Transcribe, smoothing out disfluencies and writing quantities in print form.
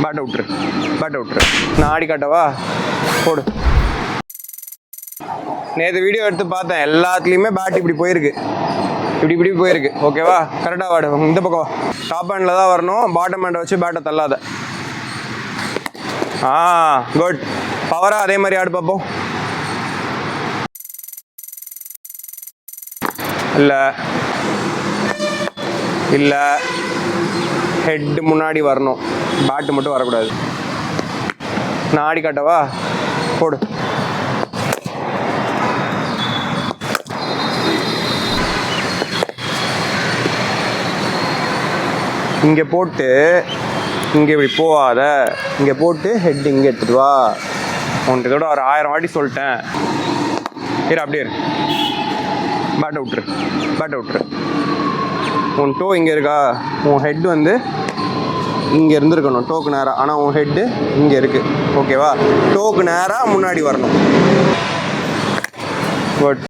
பேட்டை விட்டுரு. நான் ஆடி காட்டவா? போடு. நேற்று வீடியோ எடுத்து பார்த்தேன், எல்லாத்துலேயுமே பேட் இப்படி போயிருக்கு, இப்படி போயிருக்கு. ஓகேவா? கரெக்டாக வாடு. இந்த பக்கம் டாப் ஹேண்டில் தான் வரணும், பாட்டம் ஹேண்டை வச்சு பேட்டை தள்ளாத. குட். பவராக அதே மாதிரி ஆடு பார்ப்போம். இல்லை ஹெட்டு முன்னாடி வரணும், பேட்டு மட்டும் வரக்கூடாது. நான் ஆடி காட்டவா? போடு. இங்கே போட்டு இங்கே இப்படி போகாத, இங்கே போட்டு ஹெட் இங்கே எடுத்துட்டு வா. உன்கிட்ட கூட ஒரு 1000 வாட்டி சொல்லிட்டேன். அப்படியே இரு. பேட்டை விட்டுரு. உன் டோ இங்கே இருக்கா? உன் ஹெட் வந்து இங்கே இருந்துருக்கணும் டோக்கு நேராக. ஆனால் உன் ஹெட்டு இங்கே இருக்குது. ஓகேவா? டோக்கு நேராக முன்னாடி வரணும். குட்.